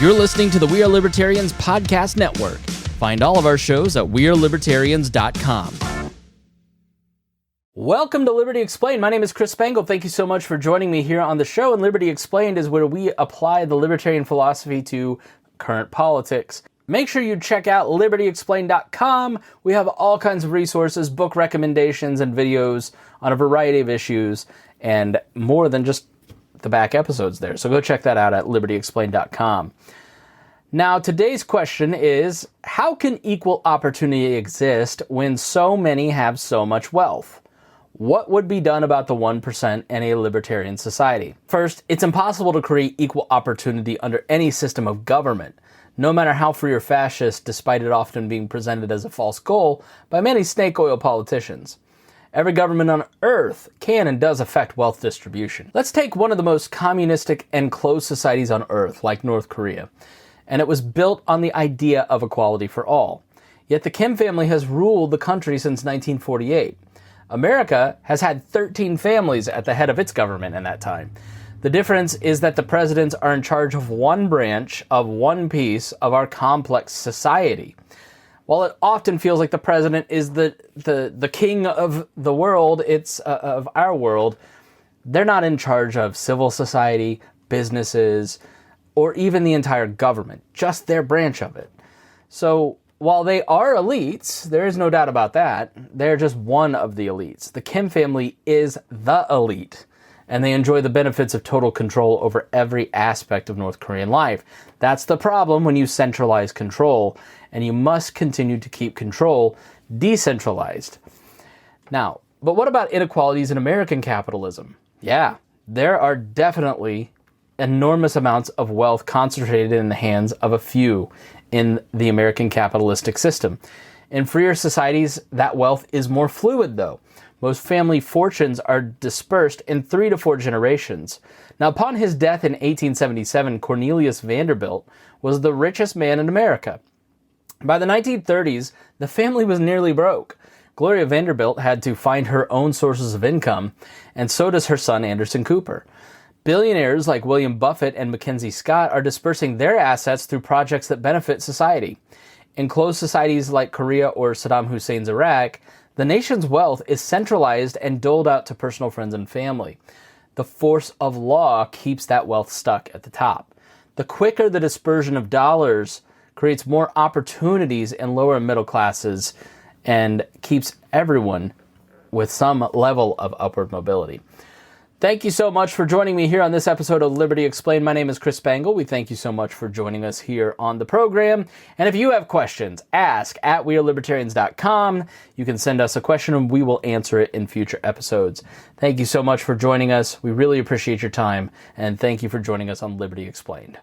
You're listening to the We Are Libertarians podcast network. Find all of our shows at wearelibertarians.com. Welcome to Liberty Explained. My name is Chris Spangle. Thank you so much for joining me here on the show. And Liberty Explained is where we apply the libertarian philosophy to current politics. Make sure you check out libertyexplained.com. We have all kinds of resources, book recommendations, and videos on a variety of issues, and more than just the back episodes there. So go check that out at libertyexplained.com. Now, today's question is, how can equal opportunity exist when so many have so much wealth? What would be done about the 1% in a libertarian society? First, it's impossible to create equal opportunity under any system of government, no matter how free or fascist, despite it often being presented as a false goal by many snake oil politicians. Every government on earth can and does affect wealth distribution. Let's take one of the most communistic and closed societies on earth, like North Korea. And it was built on the idea of equality for all. Yet the Kim family has ruled the country since 1948. America has had 13 families at the head of its government in that time. The difference is that the presidents are in charge of one branch of one piece of our complex society. While it often feels like the president is the king of the world, it's of our world, they're not in charge of civil society, businesses, or even the entire government, just their branch of it. So while they are elites, there is no doubt about that, they're just one of the elites. The Kim family is the elite, and they enjoy the benefits of total control over every aspect of North Korean life. That's the problem when you centralize control, and you must continue to keep control decentralized. Now, but what about inequalities in American capitalism? Yeah, there are definitely enormous amounts of wealth concentrated in the hands of a few in the American capitalistic system. In freer societies, that wealth is more fluid, though. Most family fortunes are dispersed in 3 to 4 generations. Now, upon his death in 1877, Cornelius Vanderbilt was the richest man in America. By the 1930s, the family was nearly broke. Gloria Vanderbilt had to find her own sources of income, and so does her son Anderson Cooper. Billionaires like William Buffett and Mackenzie Scott are dispersing their assets through projects that benefit society. In closed societies like Korea or Saddam Hussein's Iraq, the nation's wealth is centralized and doled out to personal friends and family. The force of law keeps that wealth stuck at the top. The quicker the dispersion of dollars creates more opportunities in lower and middle classes and keeps everyone with some level of upward mobility. Thank you so much for joining me here on this episode of Liberty Explained. My name is Chris Spangle. We thank you so much for joining us here on the program. And if you have questions, ask at wearelibertarians.com. You can send us a question and we will answer it in future episodes. Thank you so much for joining us. We really appreciate your time. And thank you for joining us on Liberty Explained.